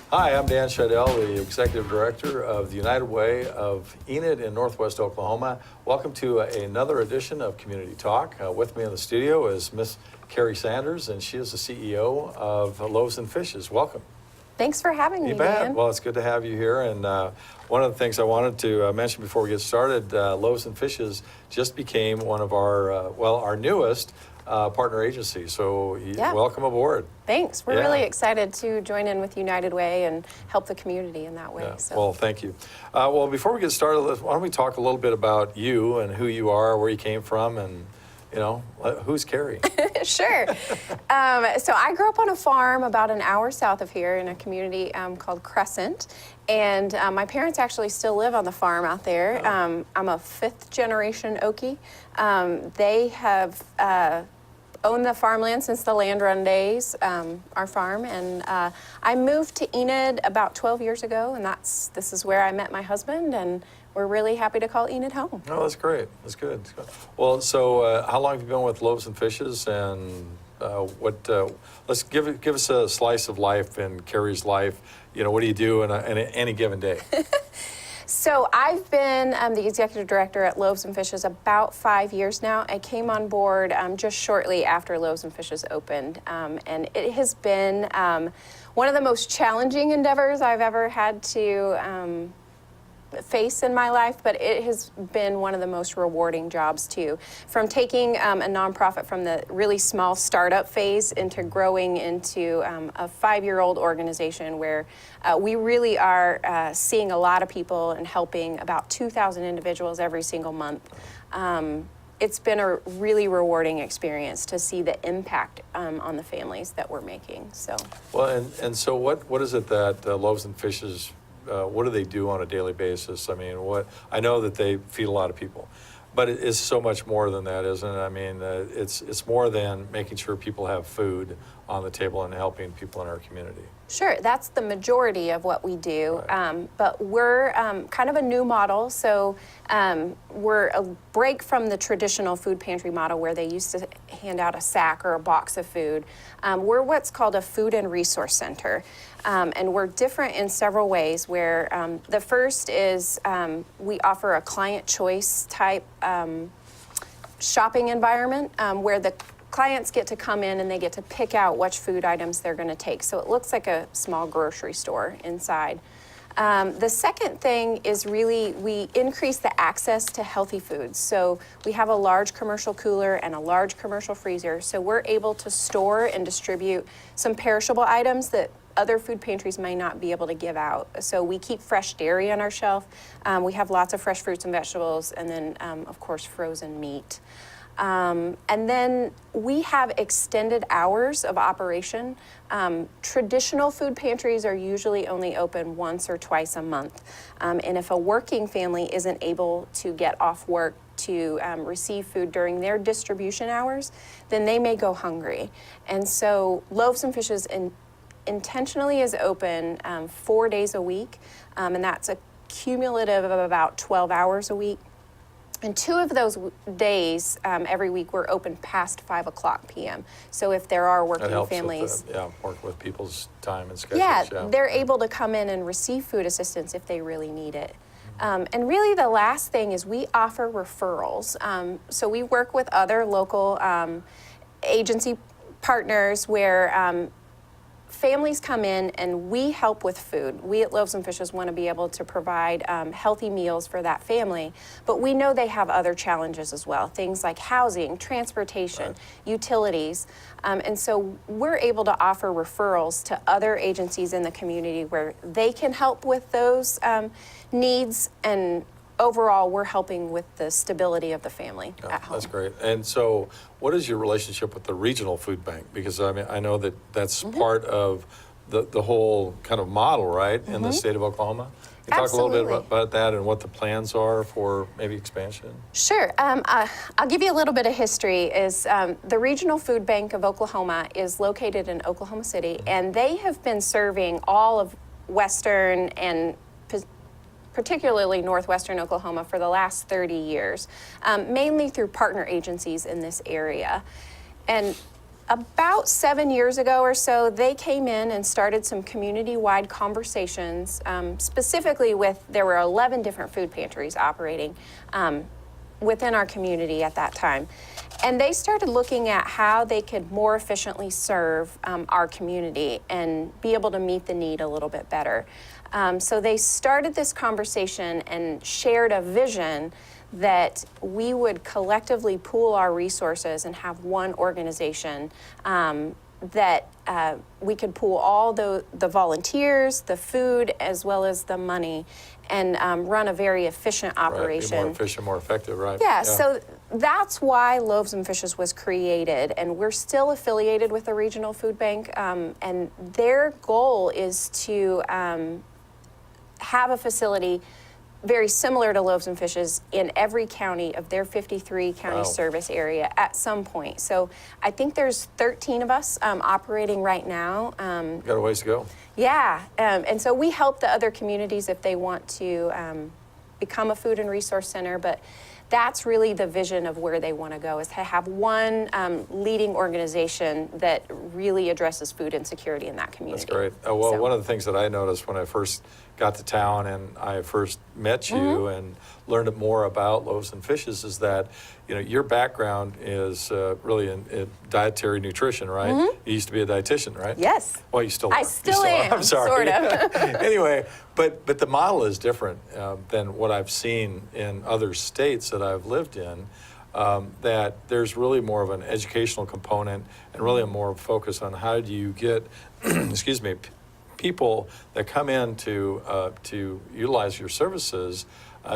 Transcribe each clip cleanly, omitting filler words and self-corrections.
Hi, I'm Dan Shadell, the Executive Director of the United Way of Enid in Northwest Oklahoma. Welcome to another edition of Community Talk. With me in the studio is Miss Carrie Sanders, and she is the CEO of Loaves and Fishes. Welcome. Thanks for having me, You bet. Dan. Well, it's good to have you here. And one of the things I wanted to mention before we get started, Loaves and Fishes just became one of our newest partner agencies. So welcome aboard. Thanks. We're really excited to join in with United Way and help the community in that way. Yeah. So. Well, thank you. Well, before we get started, why don't we talk a little bit about you and who you are, where you came from, and who's Carrie? Sure. So I grew up on a farm about an hour south of here in a community called Crescent. And my parents actually still live on the farm out there. Oh. I'm a fifth generation Okie. They have owned the farmland since the land run days, our farm. And I moved to Enid about 12 years ago, and this is where I met my husband, and we're really happy to call Enid home. Oh, that's great. That's good. Well, so how long have you been with Loaves and Fishes, and let's give us a slice of life in Carrie's life. What do you do in any given day? So I've been the executive director at Loaves and Fishes about 5 years now. I came on board just shortly after Loaves and Fishes opened, and it has been one of the most challenging endeavors I've ever had to face in my life, but it has been one of the most rewarding jobs too. From taking a nonprofit from the really small startup phase into growing into a 5-year-old organization where we really are seeing a lot of people and helping about 2,000 individuals every single month. It's been a really rewarding experience to see the impact on the families that we're making. So. Well, and so what is it that Loaves and Fishes, what do they do on a daily basis? I mean, I know that they feed a lot of people, but it is so much more than that, isn't it? I mean, it's more than making sure people have food on the table and helping people in our community. Sure, that's the majority of what we do, Right. But we're kind of a new model, so we're a break from the traditional food pantry model where they used to hand out a sack or a box of food. We're what's called a food and resource center, and we're different in several ways, where the first is we offer a client choice type shopping environment where the clients get to come in and they get to pick out which food items they're going to take. So it looks like a small grocery store inside. The second thing is really we increase the access to healthy foods. So we have a large commercial cooler and a large commercial freezer. So we're able to store and distribute some perishable items that other food pantries may not be able to give out. So we keep fresh dairy on our shelf. We have lots of fresh fruits and vegetables, and then of course frozen meat. And then we have extended hours of operation. Traditional food pantries are usually only open once or twice a month. And if a working family isn't able to get off work to receive food during their distribution hours, then they may go hungry. And so Loaves and Fishes intentionally is open 4 days a week, and that's a cumulative of about 12 hours a week. And 2 of those days every week we're open past 5:00 p.m. So if there are working families, work with people's time and schedules. They're able to come in and receive food assistance if they really need it. And really the last thing is we offer referrals. So we work with other local agency partners where families come in and we help with food. We at Loaves and Fishes want to be able to provide healthy meals for that family, but we know they have other challenges as well, things like housing, transportation, utilities, and so we're able to offer referrals to other agencies in the community where they can help with those needs, and overall, we're helping with the stability of the family at home. That's great. And so what is your relationship with the regional food bank? Because I know that that's part of the whole kind of model, right, in the state of Oklahoma? Can you talk a little bit about that and what the plans are for maybe expansion? Sure. I'll give you a little bit of history. The Regional Food Bank of Oklahoma is located in Oklahoma City, and they have been serving all of Western and particularly northwestern Oklahoma for the last 30 years, mainly through partner agencies in this area. And About 7 years ago or so, they came in and started some community-wide conversations, specifically there were 11 different food pantries operating within our community at that time. And they started looking at how they could more efficiently serve our community and be able to meet the need a little bit better. So they started this conversation and shared a vision that we would collectively pool our resources and have one organization that we could pool all the volunteers, the food, as well as the money, and run a very efficient operation. Right, be more efficient, more effective, right? Yeah, so that's why Loaves and Fishes was created, and we're still affiliated with the Regional Food Bank, and their goal is to have a facility very similar to Loaves and Fishes in every county of their 53 county service area at some point. So I think there's 13 of us operating right now. Got a ways to go. Yeah, and so we help the other communities if they want to become a food and resource center, but that's really the vision of where they want to go, is to have one leading organization that really addresses food insecurity in that community. That's great. Well, one of the things that I noticed when I first got to town and I first met you and learned more about Loaves and Fishes is that, you know, your background is really in dietary nutrition, right? You used to be a dietitian, right? Yes. Well, you still are. I still am. I'm sorry. Sort of. Anyway, but the model is different than what I've seen in other states that I've lived in. That there's really more of an educational component and really a more focus on how do you get, excuse me, people that come in to utilize your services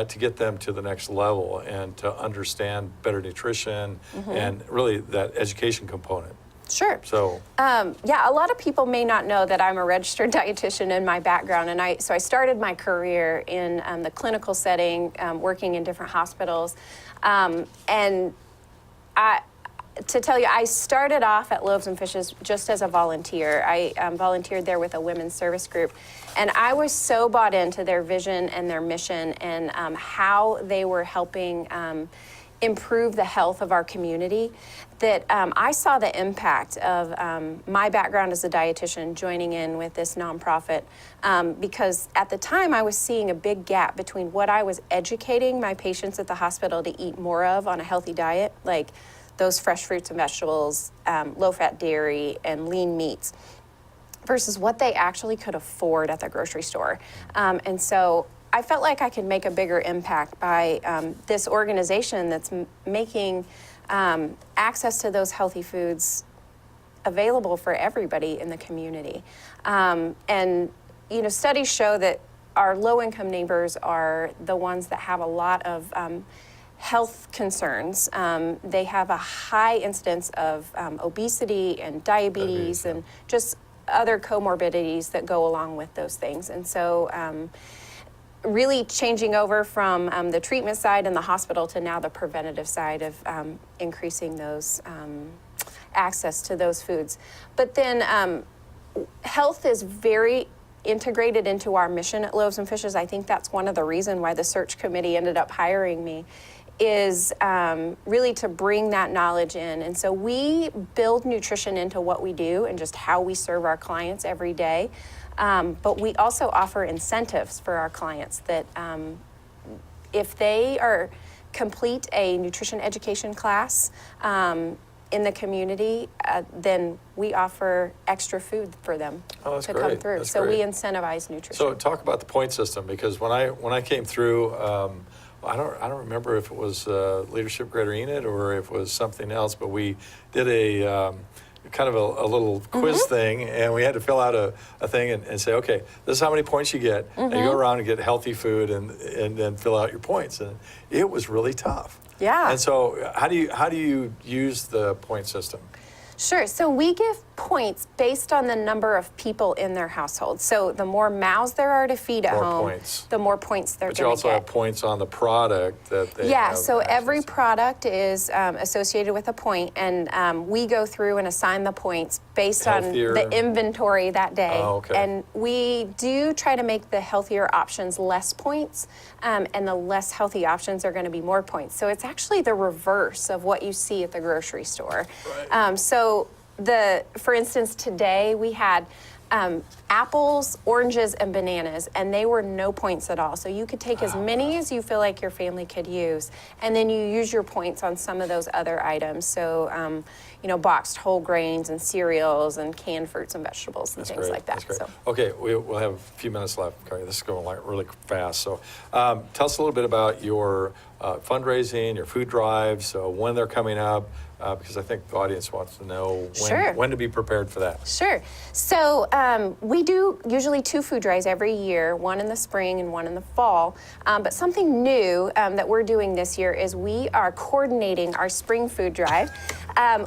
to get them to the next level and to understand better nutrition and really that education component. Sure. So, yeah, a lot of people may not know that I'm a registered dietitian in my background, and I started my career in the clinical setting, working in different hospitals, and to tell you, I started off at Loaves and Fishes just as a volunteer. I volunteered there with a women's service group, and I was so bought into their vision and their mission and how they were helping improve the health of our community that I saw the impact of my background as a dietitian joining in with this nonprofit because at the time I was seeing a big gap between what I was educating my patients at the hospital to eat more of on a healthy diet, like those fresh fruits and vegetables, low-fat dairy, and lean meats, versus what they actually could afford at the grocery store. And so I felt like I could make a bigger impact by this organization that's making access to those healthy foods available for everybody in the community. And, you know, studies show that our low-income neighbors are the ones that have a lot of health concerns. They have a high incidence of obesity and diabetes and just other comorbidities that go along with those things. And so really changing over from the treatment side in the hospital to now the preventative side of increasing those access to those foods. But then health is very integrated into our mission at Loaves and Fishes. I think that's one of the reasons why the search committee ended up hiring me, is really to bring that knowledge in. And so we build nutrition into what we do and just how we serve our clients every day. But we also offer incentives for our clients that if they complete a nutrition education class in the community, then we offer extra food for them to come through. That's so great. We incentivize nutrition. So talk about the point system, because when I came through, I don't remember if it was Leadership Greater Enid or if it was something else, but we did a kind of a little quiz thing, and we had to fill out a thing and say, okay, this is how many points you get, and you go around and get healthy food and then fill out your points, and it was really tough. Yeah. And so how do you use the point system? Sure. So we give points based on the number of people in their household. So the more mouths there are to feed at home, the more points they're going to get. But you also have points on the product that they have. So every product is associated with a point, and we go through and assign the points based on the inventory that day. Oh, okay. And we do try to make the healthier options less points, and the less healthy options are going to be more points. So it's actually the reverse of what you see at the grocery store. Right. So for instance, today we had apples, oranges, and bananas, and they were no points at all. So you could take as many as you feel like your family could use, and then you use your points on some of those other items. So, boxed whole grains and cereals and canned fruits and vegetables and things like that. That's great. So. Okay, we'll have a few minutes left, Carrie. This is going like really fast. So tell us a little bit about your fundraising, your food drives, when they're coming up, because I think the audience wants to know when to be prepared for that. Sure. So we do usually 2 food drives every year, one in the spring and one in the fall. But something new that we're doing this year is we are coordinating our spring food drive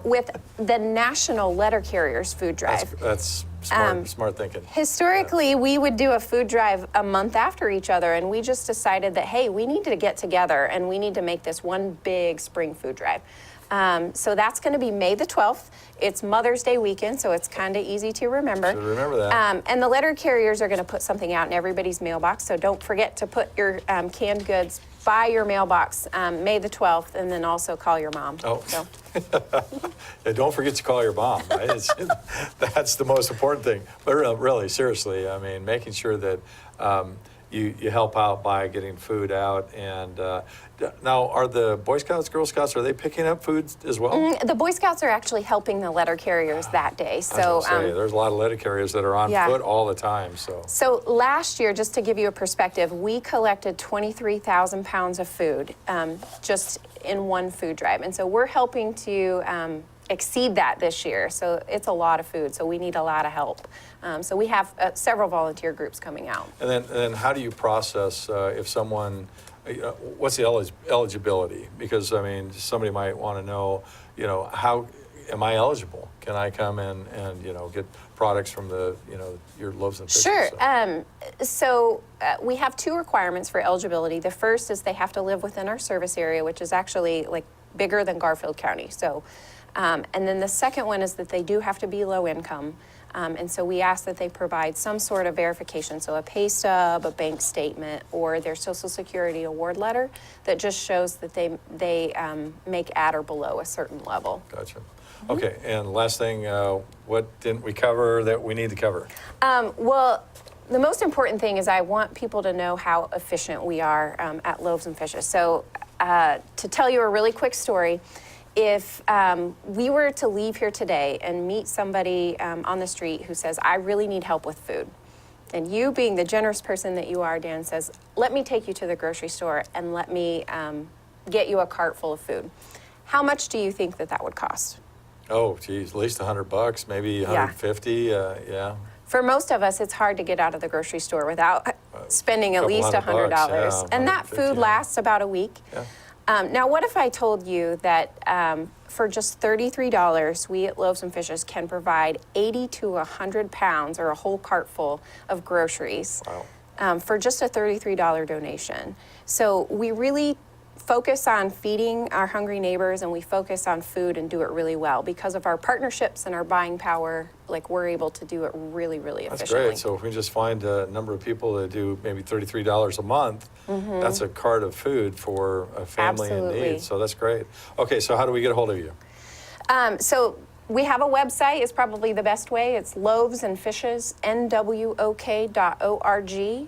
with the National Letter Carriers Food Drive. That's smart thinking. Historically, we would do a food drive a month after each other, and we just decided that, hey, we need to get together and we need to make this one big spring food drive. So that's going to be May the 12th. It's Mother's Day weekend, so it's kind of easy to remember. Should remember that. And the letter carriers are going to put something out in everybody's mailbox, so don't forget to put your canned goods by your mailbox May the 12th, and then also call your mom. Oh. So. Yeah, don't forget to call your mom, right? That's the most important thing. But really, seriously, I mean, making sure that you help out by getting food out. And now, are the Boy Scouts, Girl Scouts, are they picking up food as well? The Boy Scouts are actually helping the letter carriers that day. So there's a lot of letter carriers that are on foot all the time. So last year, just to give you a perspective, we collected 23,000 pounds of food just in one food drive. And so we're helping to exceed that this year. So it's a lot of food. So we need a lot of help. So we have several volunteer groups coming out. And then how do you process if someone, what's the eligibility? Because, I mean, somebody might want to know, how am I eligible? Can I come in and, get products from your Loaves and Fishes? Sure. So we have 2 requirements for eligibility. The first is they have to live within our service area, which is actually like bigger than Garfield County. So, and then the second one is that they do have to be low income. And so we ask that they provide some sort of verification, so a pay stub, a bank statement, or their Social Security award letter that just shows that they make at or below a certain level. Gotcha. Okay, and last thing, what didn't we cover that we need to cover? Well, the most important thing is I want people to know how efficient we are at Loaves and Fishes. So to tell you a really quick story, if we were to leave here today and meet somebody on the street who says, I really need help with food, and you, being the generous person that you are, Dan, says, let me take you to the grocery store and let me get you a cart full of food. How much do you think that would cost? Oh, geez, at least $100, maybe 150, yeah. For most of us, it's hard to get out of the grocery store without spending at least $100. Yeah, and that food lasts about a week. Yeah. Now, what if I told you that for just $33, we at Loaves and Fishes can provide 80 to 100 pounds or a whole cart full of groceries for just a $33 donation. So we really focus on feeding our hungry neighbors, and we focus on food and do it really well. Because of our partnerships and our buying power, like, we're able to do it really, really efficiently. That's great. So if we just find a number of people that do maybe $33 a month, that's a cart of food for a family in need. So that's great. Okay, so how do we get a hold of you? So we have a website. It's probably the best way. It's Loaves and Fishes, nwok.org.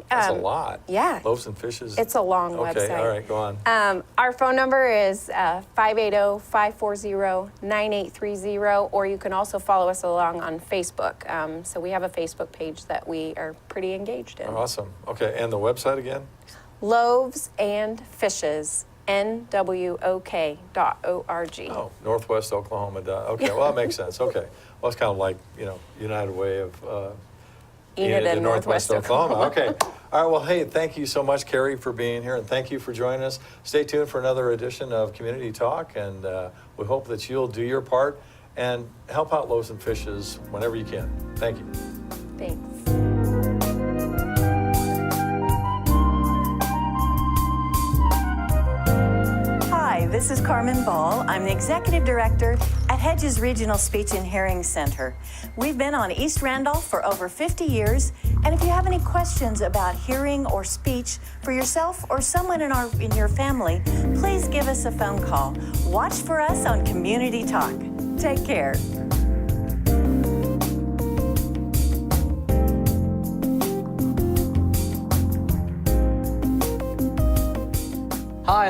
That's a lot. Yeah. Loaves and Fishes. It's a long website. Okay, all right, go on. Our phone number is 580-540-9830, or you can also follow us along on Facebook. So we have a Facebook page that we are pretty engaged in. Awesome. Okay, and the website again? Loaves and Fishes, nwok.org. Oh, Northwest Oklahoma. Okay, well, that makes sense. Okay. Well, it's kind of like, United Way of Enid in Northwest Oklahoma. Okay. All right, well, hey, thank you so much, Carrie, for being here, and thank you for joining us. Stay tuned for another edition of Community Talk, and we hope that you'll do your part and help out Loaves and Fishes whenever you can. Thank you. Thanks. Hi, this is Carmen Ball. I'm the Executive Director at Hedges Regional Speech and Hearing Center. We've been on East Randolph for over 50 years, and if you have any questions about hearing or speech for yourself or someone in your family, please give us a phone call. Watch for us on Community Talk. Take care.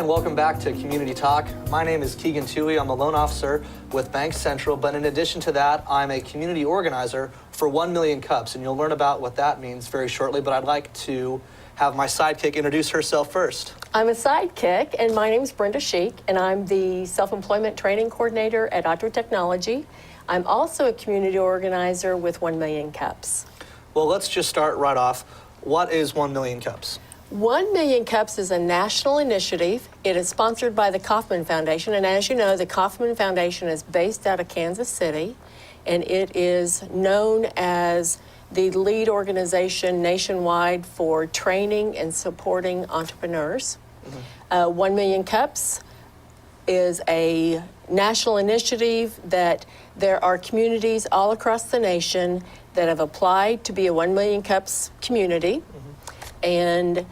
and welcome back to Community Talk. My name is Keegan Toohey. I'm a loan officer with Bank Central, but in addition to that, I'm a community organizer for 1 Million Cups, and you'll learn about what that means very shortly, but I'd like to have my sidekick introduce herself first. I'm a sidekick, and my name is Brenda Sheik, and I'm the Self-Employment Training Coordinator at Audrey Technology. I'm also a community organizer with 1 Million Cups. Well, let's just start right off. What is 1 Million Cups? 1 Million Cups is a national initiative. It is sponsored by the Kauffman Foundation, and as you know, the Kauffman Foundation is based out of Kansas City, and it is known as the lead organization nationwide for training and supporting entrepreneurs. 1 Million Cups is a national initiative that there are communities all across the nation that have applied to be a 1 Million Cups community. And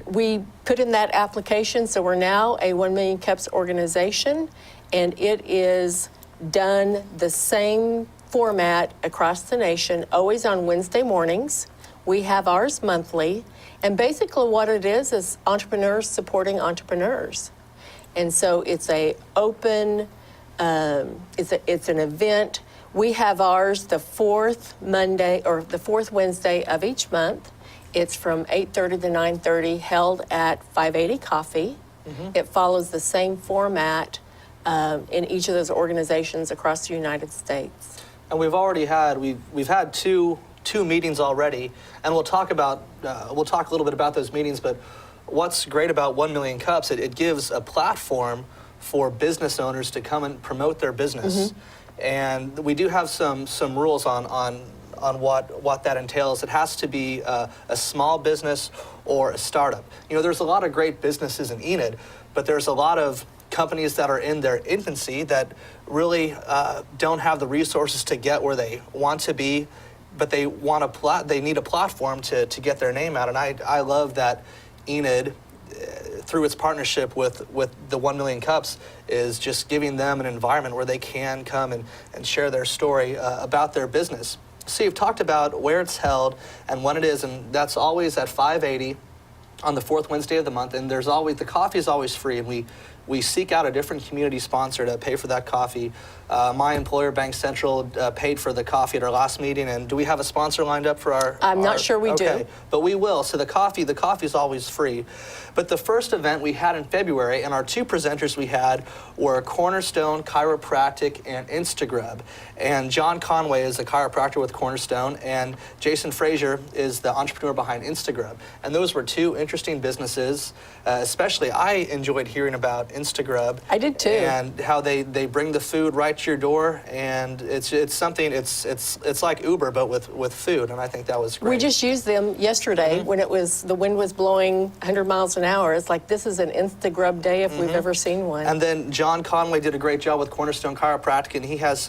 we put in that application, so we're now a 1 Million Cups organization, and it is done the same format across the nation, always on Wednesday mornings. We have ours monthly, and basically what it is entrepreneurs supporting entrepreneurs. And so it's a open, it's an event. We have ours the fourth Monday or the fourth Wednesday of each month. It's from 8:30 to 9:30, held at 580 Coffee. It follows the same format in each of those organizations across the United States. And we've had two meetings already, and we'll talk a little bit about those meetings. But what's great about 1 Million Cups, it gives a platform for business owners to come and promote their business. And we do have some rules on what that entails. It has to be a small business or a startup. You know, there's a lot of great businesses in Enid, but there's a lot of companies that are in their infancy that really don't have the resources to get where they want to be, but they need a platform to get their name out. And I love that Enid, through its partnership with the 1 Million Cups, is just giving them an environment where they can come and share their story about their business. So you've talked about where it's held and when it is, and that's always at 580 on the fourth Wednesday of the month. And the coffee is always free, and we seek out a different community sponsor to pay for that coffee. My employer, Bank Central, paid for the coffee at our last meeting. And do we have a sponsor lined up for our? I'm not sure we do. But we will. So the coffee is always free. But the first event we had in February, and our two presenters we had were Cornerstone Chiropractic and Instagrub. And John Conway is a chiropractor with Cornerstone, and Jason Frazier is the entrepreneur behind Instagrub. And those were two interesting businesses. Especially, I enjoyed hearing about Instagrub. I did too. And how they bring the food right to your door, and it's like Uber but with food, and I think that was great. We just used them yesterday when the wind was blowing 100 miles an hour. It's like, this is an Instagrub day if we've ever seen one. And then John Conway did a great job with Cornerstone Chiropractic, and he has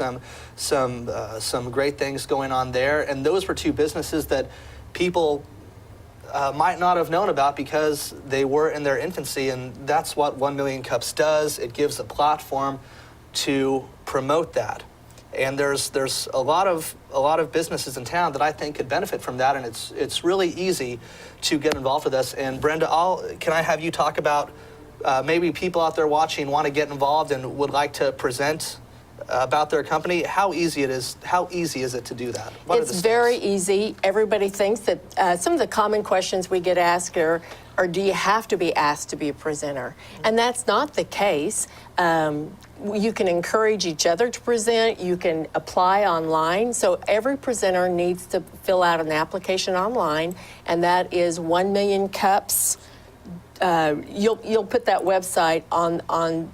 some great things going on there. And those were two businesses that people might not have known about because they were in their infancy, and that's what 1 Million Cups does. It gives a platform to promote that. And there's a lot of businesses in town that I think could benefit from that, and it's really easy to get involved with us. And Brenda, can I have you talk about maybe people out there watching want to get involved and would like to present about their company? How easy is it to do that? It's very easy. Everybody thinks that some of the common questions we get asked are do you have to be asked to be a presenter? And that's not the case. You can encourage each other to present. You can apply online. So every presenter needs to fill out an application online, and that is 1 Million Cups. You'll put that website on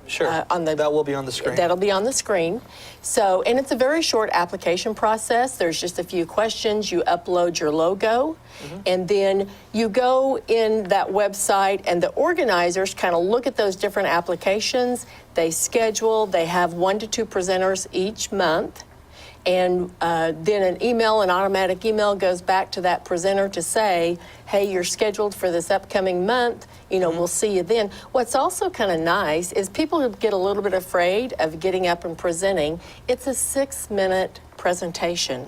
Sure. That will be on the screen. That'll be on the screen. So, and it's a very short application process. There's just a few questions. You upload your logo, and then you go in that website, and the organizers kind of look at those different applications. They schedule. They have 1 to 2 presenters each month. And then an automatic email goes back to that presenter to say, hey, you're scheduled for this upcoming month. We'll see you then. What's also kind of nice is people who get a little bit afraid of getting up and presenting. It's a 6-minute presentation.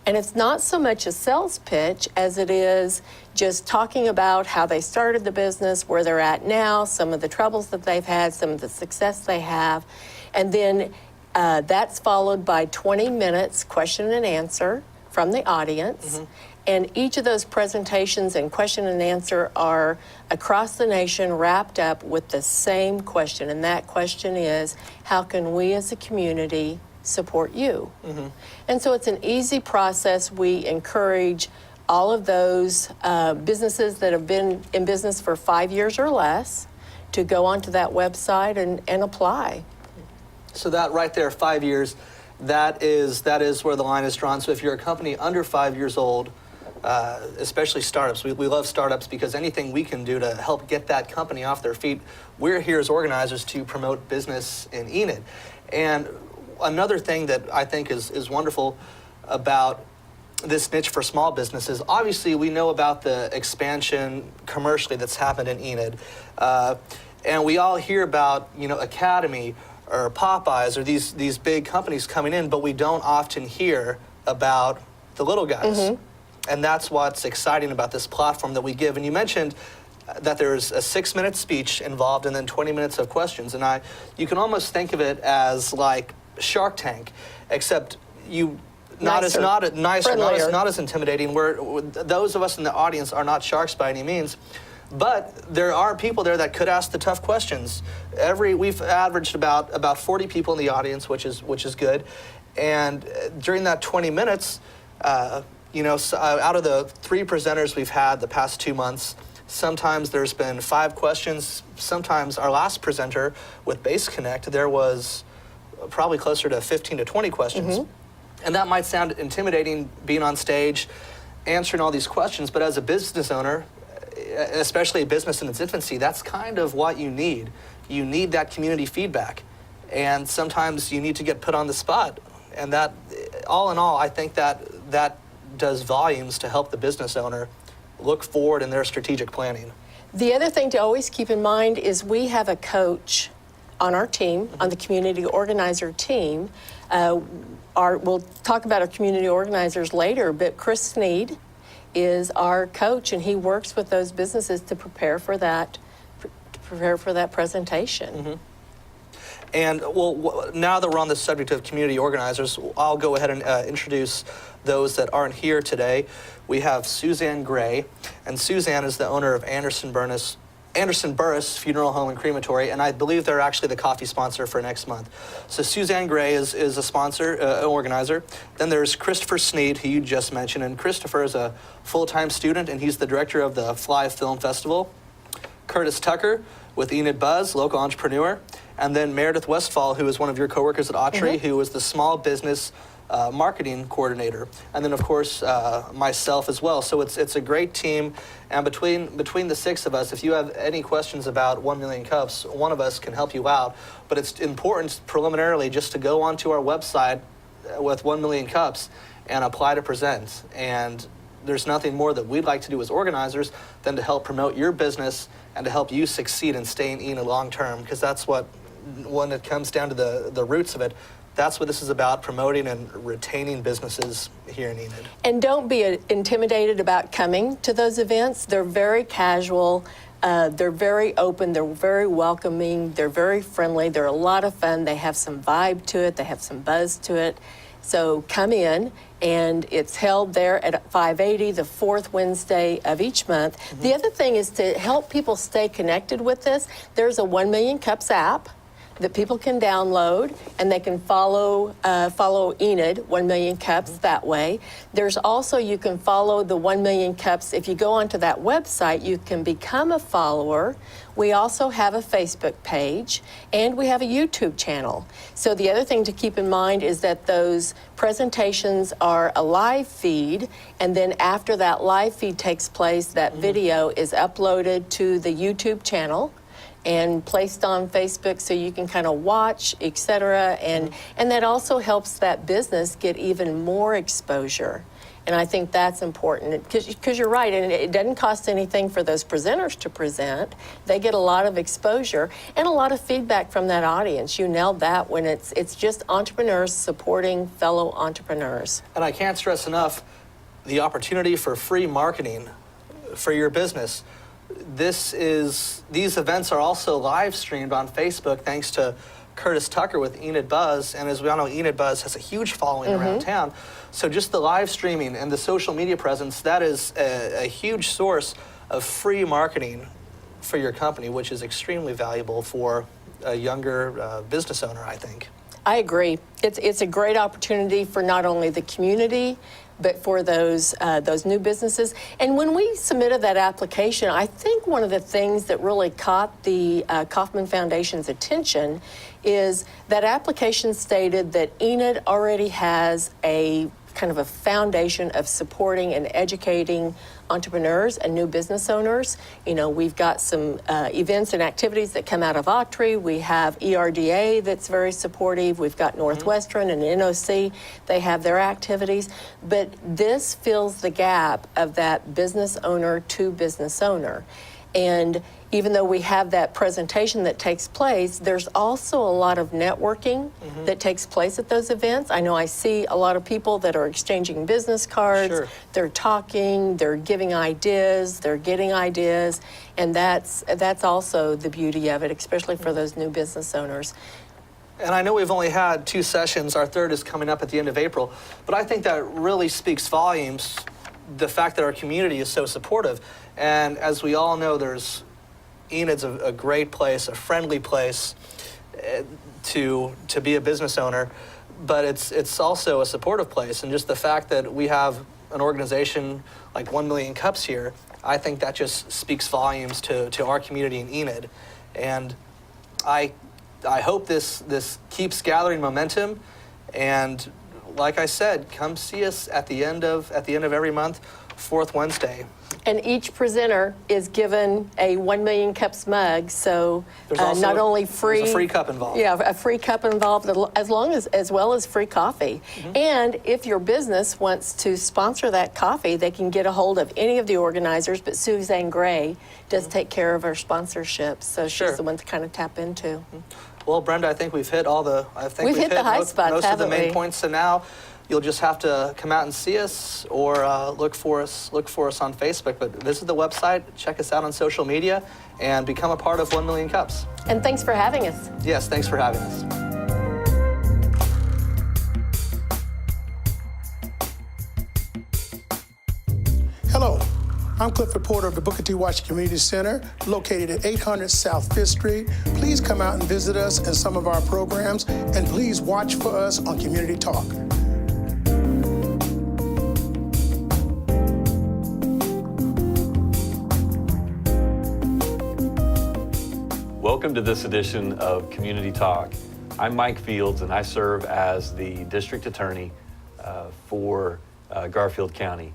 And it's not so much a sales pitch as it is just talking about how they started the business, where they're at now, some of the troubles that they've had, some of the success they have. And then that's followed by 20 minutes question and answer from the audience. And each of those presentations and question and answer are across the nation wrapped up with the same question. And that question is, how can we as a community support you? And so it's an easy process. We encourage all of those businesses that have been in business for 5 years or less to go onto that website and apply. So that right there, 5 years, that is where the line is drawn. So if you're a company under 5 years old, especially startups, we love startups because anything we can do to help get that company off their feet, we're here as organizers to promote business in Enid. And another thing that I think is wonderful about this niche for small businesses, obviously we know about the expansion commercially that's happened in Enid. And we all hear about, Academy or Popeyes or these big companies coming in, but we don't often hear about the little guys. And that's what's exciting about this platform that we give. And you mentioned that there's a 6-minute speech involved and then 20 minutes of questions. And you can almost think of it as like Shark Tank, except not as intimidating. Those of us in the audience are not sharks by any means, but there are people there that could ask the tough questions. We've averaged about 40 people in the audience, which is good. And during that 20 minutes, out of the 3 presenters we've had the past 2 months, sometimes there's been 5 questions. Sometimes our last presenter with Base Connect, there was probably closer to 15 to 20 questions. And that might sound intimidating, being on stage, answering all these questions, but as a business owner, especially a business in its infancy, that's kind of what you need. You need that community feedback. And sometimes you need to get put on the spot. And that, all in all, I think that does volumes to help the business owner look forward in their strategic planning. The other thing to always keep in mind is we have a coach on our team, on the community organizer team. We'll talk about our community organizers later, but Chris Sneed is our coach, and he works with those businesses to prepare for that presentation. And now that we're on the subject of community organizers, I'll go ahead and introduce those that aren't here today. We have Suzanne Gray, and Suzanne is the owner of Anderson Burris Funeral Home and Crematory, and I believe they're actually the coffee sponsor for next month. So Suzanne Gray is a sponsor, organizer. Then there's Christopher Sneed, who you just mentioned, and Christopher is a full-time student, and he's the director of the Fly Film Festival. Curtis Tucker with Enid Buzz, local entrepreneur. And then Meredith Westfall, who is one of your coworkers at Autry, who is the small business marketing coordinator. And then, of course, myself as well. So it's a great team. And between the 6 of us, if you have any questions about 1 Million Cups, one of us can help you out. But it's important preliminarily just to go onto our website with 1 Million Cups and apply to present. And there's nothing more that we'd like to do as organizers than to help promote your business and to help you succeed and stay in Enid long term, because that's what, when it comes down to the roots of it, that's what this is about, promoting and retaining businesses here in Enid. And don't be intimidated about coming to those events. They're very casual. They're very open. They're very welcoming. They're very friendly. They're a lot of fun. They have some vibe to it. They have some buzz to it. So come in, and it's held there at 580, the 4th Wednesday of each month. The other thing is to help people stay connected with this. There's a 1 Million Cups app that people can download, and they can follow Enid 1 Million Cups that way. There's also, you can follow the 1 Million Cups. If you go onto that website, you can become a follower. We also have a Facebook page, and we have a YouTube channel. So the other thing to keep in mind is that those presentations are a live feed, and then after that live feed takes place, that video is uploaded to the YouTube channel and placed on Facebook so you can kind of watch, etc. And that also helps that business get even more exposure And I think that's important because you're right, and it doesn't cost anything for those presenters to present. They get a lot of exposure and a lot of feedback from that audience. You nailed that when it's just entrepreneurs supporting fellow entrepreneurs. And I can't stress enough the opportunity for free marketing for your business. These events are also live streamed on Facebook thanks to Curtis Tucker with Enid Buzz, and as we all know, Enid Buzz has a huge following around town. So just the live streaming and the social media presence, that is a huge source of free marketing for your company, which is extremely valuable for a younger business owner, I think. I agree. It's a great opportunity for not only the community, but for those new businesses. And when we submitted that application, I think one of the things that really caught the Kauffman Foundation's attention is that application stated that Enid already has a kind of a foundation of supporting and educating entrepreneurs and new business owners. You know, we've got some events and activities that come out of Autry. We have ERDA that's very supportive. We've got Northwestern and NOC. They have their activities. But this fills the gap of that business owner to business owner. And even though we have that presentation that takes place, there's also a lot of networking that takes place at those events. I know I see a lot of people that are exchanging business cards. Sure. They're talking, they're giving ideas, they're getting ideas, and that's also the beauty of it, especially for those new business owners. And I know we've only had 2 sessions. Our third is coming up at the end of April. But I think that really speaks volumes, the fact that our community is so supportive. And as we all know, Enid's a great place, a friendly place to be a business owner, but it's also a supportive place. And just the fact that we have an organization like 1 Million Cups here, I think that just speaks volumes to our community in Enid. And I hope this keeps gathering momentum. And like I said, come see us at the end of every month, 4th Wednesday. And each presenter is given a 1 Million Cups mug, so There's also not only free... There's a free cup involved. Yeah, a free cup involved, as well as free coffee. And if your business wants to sponsor that coffee, they can get a hold of any of the organizers, but Suzanne Gray does take care of our sponsorships, so Sure. she's the one to kind of tap into. Well, Brenda, I think we've hit We've hit the high spots, most of the haven't main we? points. So now you'll just have to come out and see us, or look for us on Facebook. But visit the website, check us out on social media, and become a part of 1 Million Cups. And thanks for having us. Yes, thanks for having us. Hello, I'm Clifford Porter of the Booker T. Washington Community Center, located at 800 South 5th Street. Please come out and visit us in some of our programs, and please watch for us on Community Talk. Welcome to this edition of Community Talk. I'm Mike Fields, and I serve as the district attorney for Garfield County.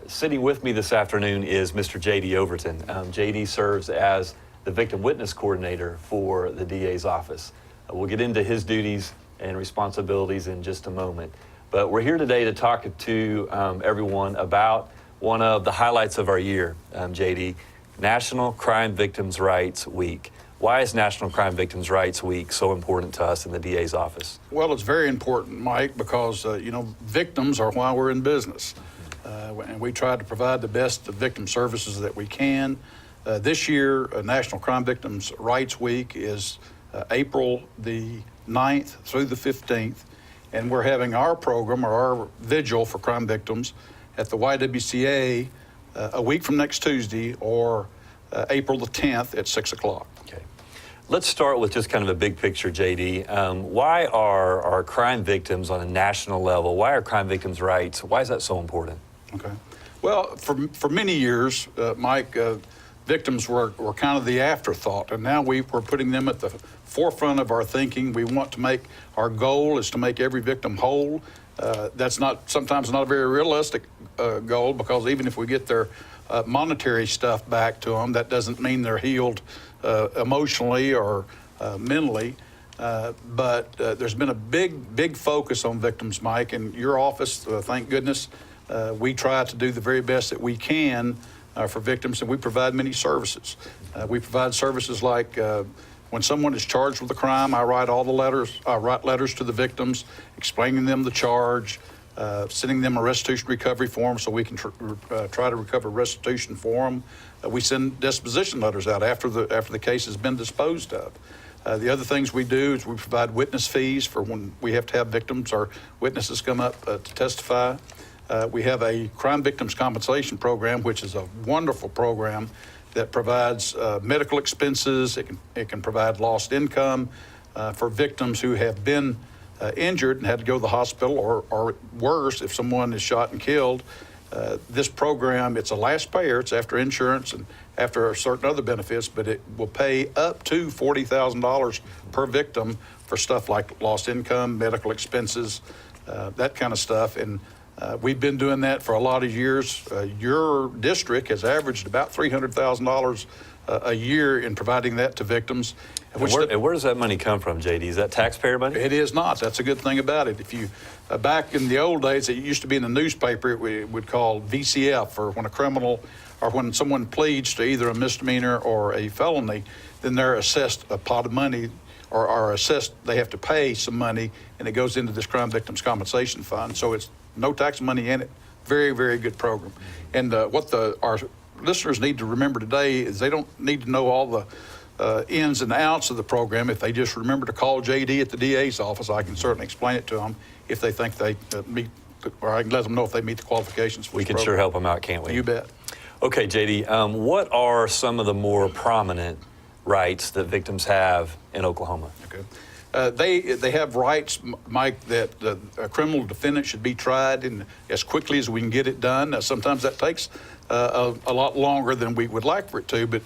Sitting with me this afternoon is Mr. J.D. Overton. J.D. serves as the victim witness coordinator for the DA's office. We'll get into his duties and responsibilities in just a moment. But we're here today to talk to everyone about one of the highlights of our year, J.D., National Crime Victims' Rights Week. Why is National Crime Victims' Rights Week so important to us in the DA's office? Well, it's very important, Mike, because, victims are why we're in business. And we try to provide the best victim services that we can. This year, National Crime Victims' Rights Week is April the 9th through the 15th. And we're having our program, or our vigil for crime victims, at the YWCA a week from next Tuesday, or April the 10th at 6 o'clock. Okay. Let's start with just kind of a big picture, J.D. Why are crime victims on a national level, why are crime victims' rights, why is that so important? Okay. Well, for many years, Mike, victims were kind of the afterthought, and now we're putting them at the forefront of our thinking. Our goal is to make every victim whole. That's sometimes not a very realistic goal, because even if we get their monetary stuff back to them, that doesn't mean they're healed emotionally or mentally. But there's been a big focus on victims, Mike, and your office, thank goodness, we try to do the very best that we can for victims, and we provide many services. We provide services like when someone is charged with a crime, I write letters to the victims, explaining them the charge, sending them a restitution recovery form so we can try to recover restitution for them. We send disposition letters out after the case has been disposed of. The other things we do is we provide witness fees for when we have to have victims or witnesses come up to testify. We have a crime victims compensation program, which is a wonderful program that provides medical expenses. It can provide lost income for victims who have been injured and had to go to the hospital, or worse, if someone is shot and killed. This program, it's a last payer. It's after insurance and after certain other benefits, but it will pay up to $40,000 per victim for stuff like lost income, medical expenses, that kind of stuff. And we've been doing that for a lot of years. Your district has averaged about $300,000 a year in providing that to victims. And where does that money come from, JD? Is that taxpayer money? It is not. That's a good thing about it. If you back in the old days, it used to be in the newspaper. We would call VCF, or when a criminal or when someone pleads to either a misdemeanor or a felony, then they're assessed a pot of money, or are assessed. They have to pay some money, and it goes into this crime victims compensation fund. So it's no tax money in it. Very, very good program. And what our listeners need to remember today is they don't need to know all the ins and outs of the program. If they just remember to call JD at the DA's office, I can certainly explain it to them if they think they meet, or I can let them know if they meet the qualifications for We can sure help them out, can't we? You bet. Okay, JD, what are some of the more prominent rights that victims have in Oklahoma? Okay. They have rights, Mike, that a criminal defendant should be tried in as quickly as we can get it done. Sometimes that takes a lot longer than we would like for it to, but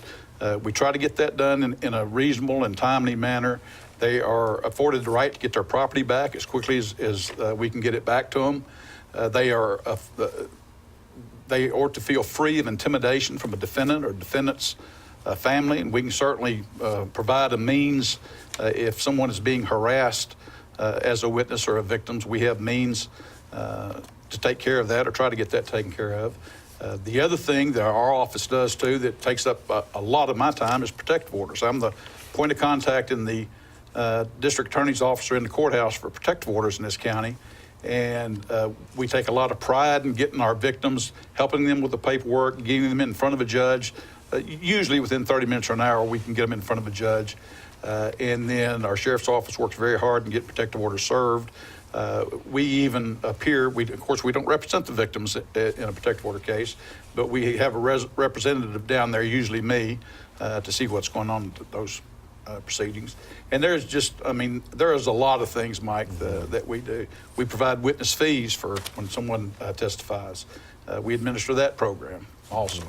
we try to get that done in a reasonable and timely manner. They are afforded the right to get their property back as quickly as we can get it back to them. They ought to feel free of intimidation from a defendant or defendant's family, and we can certainly provide a means if someone is being harassed as a witness or a victim. We have means to take care of that or try to get that taken care of. The other thing that our office does too that takes up a lot of my time is protective orders. I'm the point of contact in the district attorney's office or in the courthouse for protective orders in this county. And we take a lot of pride in getting our victims, helping them with the paperwork, getting them in front of a judge. Usually within 30 minutes or an hour, we can get them in front of a judge. And then our sheriff's office works very hard and get protective orders served. We even appear, of course, we don't represent the victims in a protective order case, but we have a representative down there, usually me, to see what's going on with those proceedings. And there is a lot of things, Mike, that we do. We provide witness fees for when someone testifies. We administer that program also.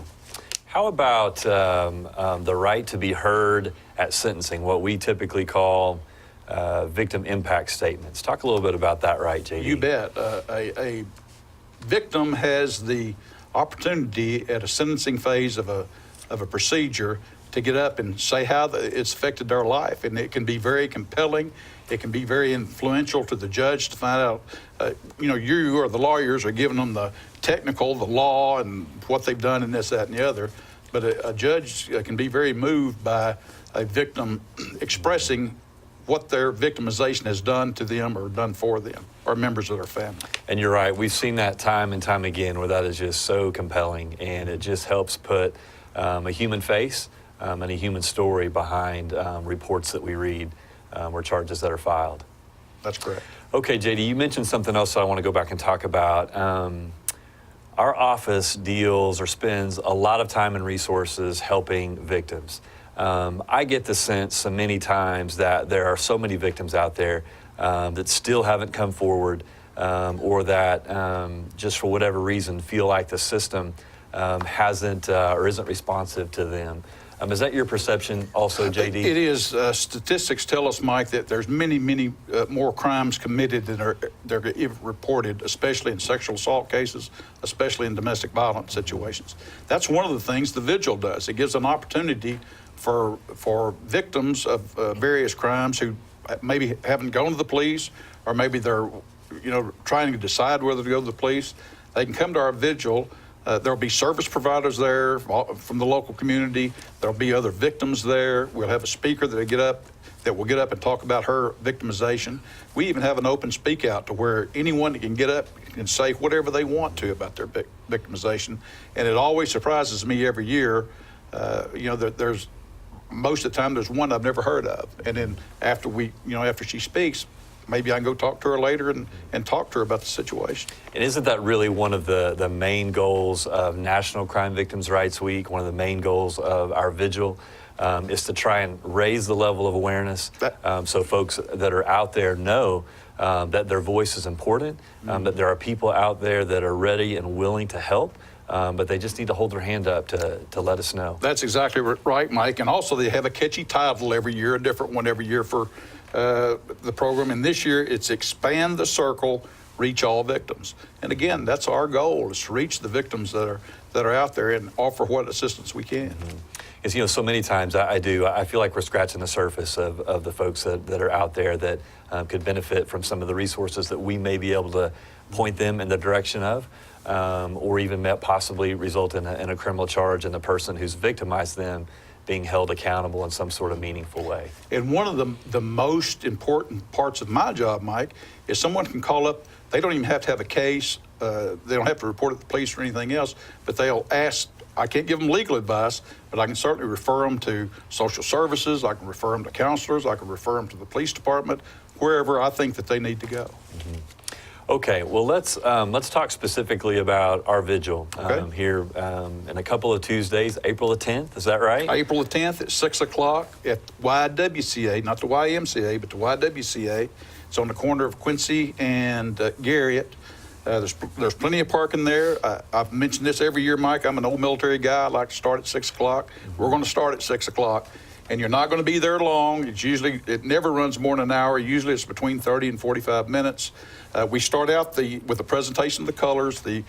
How about the right to be heard at sentencing, what we typically call victim impact statements? Talk a little bit about that right, JD. You bet. A victim has the opportunity at a sentencing phase of a procedure to get up and say how it's affected their life. And it can be very compelling. It can be very influential to the judge to find out, you or the lawyers are giving them the technical, the law, and what they've done and this, that, and the other. But a judge can be very moved by a victim expressing what their victimization has done to them or done for them or members of their family. And you're right. We've seen that time and time again where that is just so compelling, and it just helps put a human face and a human story behind reports that we read or charges that are filed. That's correct. Okay, JD, you mentioned something else I want to go back and talk about. Our office deals or spends a lot of time and resources helping victims. I get the sense many times that there are so many victims out there that still haven't come forward or that just for whatever reason feel like the system hasn't or isn't responsive to them. Is that your perception also, JD? It is. Statistics tell us, Mike, that there's many more crimes committed than they're reported, especially in sexual assault cases, especially in domestic violence situations. That's one of the things the vigil does. It gives an opportunity for victims of various crimes who maybe haven't gone to the police, or maybe they're, trying to decide whether to go to the police, they can come to our vigil. There'll be service providers there from the local community. There'll be other victims there. We'll have a speaker that will get up and talk about her victimization. We even have an open speak out to where anyone can get up and say whatever they want to about their victimization. And it always surprises me every year. There's most of the time there's one I've never heard of. And then after she speaks, maybe I can go talk to her later and talk to her about the situation. And isn't that really one of the main goals of National Crime Victims' Rights Week? One of the main goals of our vigil is to try and raise the level of awareness so folks that are out there know that their voice is important, that there are people out there that are ready and willing to help, but they just need to hold their hand up to let us know. That's exactly right, Mike. And also they have a catchy title every year, a different one every year for the program. And this year it's Expand the Circle, Reach All Victims. And again, that's our goal, is to reach the victims that are out there and offer what assistance we can. Because, so many times I feel like we're scratching the surface of the folks that are out there that could benefit from some of the resources that we may be able to point them in the direction of, or even possibly result in a criminal charge, and the person who's victimized them being held accountable in some sort of meaningful way. And one of the most important parts of my job, Mike, is someone can call up. They don't even have to have a case. They don't have to report it to the police or anything else, but they'll ask. I can't give them legal advice, but I can certainly refer them to social services. I can refer them to counselors. I can refer them to the police department, wherever I think that they need to go. Okay, well, let's talk specifically about our vigil here in a couple of Tuesdays, April the 10th, is that right? April the 10th at 6 o'clock at YWCA, not the YMCA, but the YWCA. It's on the corner of Quincy and Garrett. There's plenty of parking there. I've mentioned this every year, Mike. I'm an old military guy. I like to start at 6 o'clock. We're going to start at 6 o'clock. And you're not going to be there long. It never runs more than an hour. Usually it's between 30 and 45 minutes. We start out with the presentation of the colors. The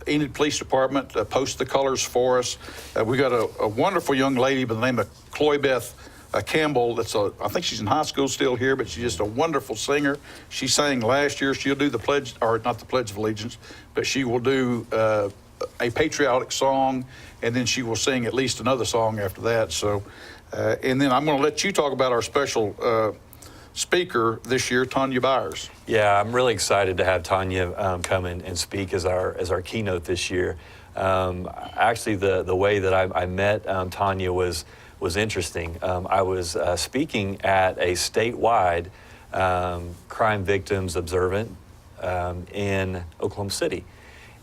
Enid Police Department posts the colors for us. We got a wonderful young lady by the name of Chloe Beth Campbell. I think she's in high school still here, but she's just a wonderful singer. She sang last year. She'll do the pledge, or not the Pledge of Allegiance, but she will do a patriotic song, and then she will sing at least another song after that. So, and then I'm going to let you talk about our special speaker this year, Tanya Byers. Yeah, I'm really excited to have Tanya come in and speak as our keynote this year. Actually, the way that I met Tanya was interesting. I was speaking at a statewide crime victims observant in Oklahoma City.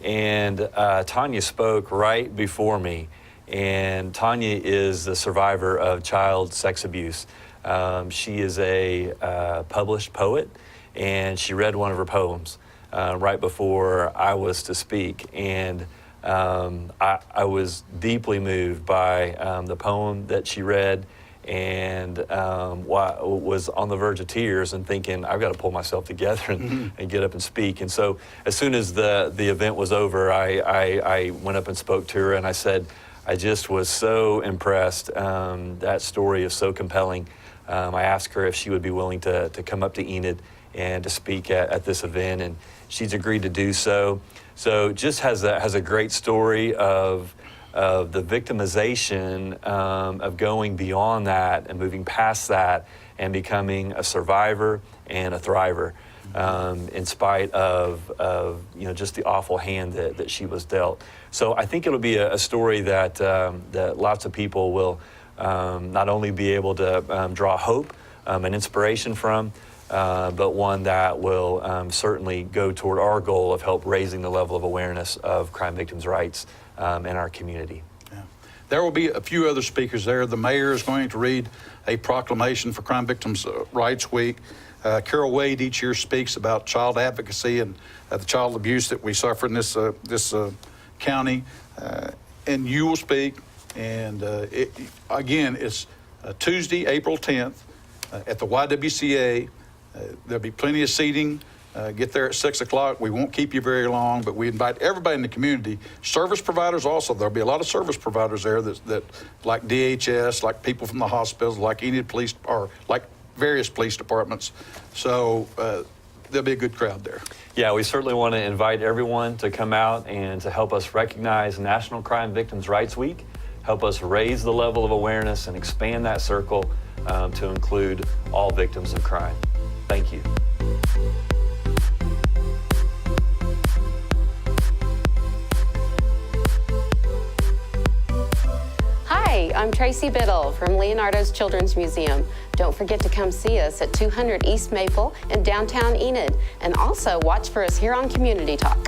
And Tanya spoke right before me. And Tanya is the survivor of child sex abuse. She is a published poet, and she read one of her poems right before I was to speak. And I was deeply moved by the poem that she read, and was on the verge of tears and thinking, I've got to pull myself together and get up and speak. And so as soon as the event was over, I went up and spoke to her, and I said, I just was so impressed. That story is so compelling. I asked her if she would be willing to come up to Enid and to speak at this event, and she's agreed to do so. So just has a great story of the victimization, of going beyond that and moving past that and becoming a survivor and a thriver, in spite of just the awful hand that she was dealt. So I think it'll be a story that lots of people will not only be able to draw hope and inspiration from, but one that will certainly go toward our goal of help raising the level of awareness of crime victims' rights in our community. Yeah. There will be a few other speakers there. The mayor is going to read a proclamation for Crime Victims' Rights Week. Carol Wade each year speaks about child advocacy and the child abuse that we suffer in this county, and you will speak. And again, it's Tuesday, April 10th at the YWCA. There'll be plenty of seating. Get there at 6 o'clock. We won't keep you very long, but we invite everybody in the community. Service providers also. There'll be a lot of service providers there that like DHS, like people from the hospitals, like Enid Police, or like various police departments. So there'll be a good crowd there. Yeah, we certainly want to invite everyone to come out and to help us recognize National Crime Victims' Rights Week, help us raise the level of awareness and expand that circle to include all victims of crime. Thank you. Hi, I'm Tracy Biddle from Leonardo's Children's Museum. Don't forget to come see us at 200 East Maple in downtown Enid, and also watch for us here on Community Talk.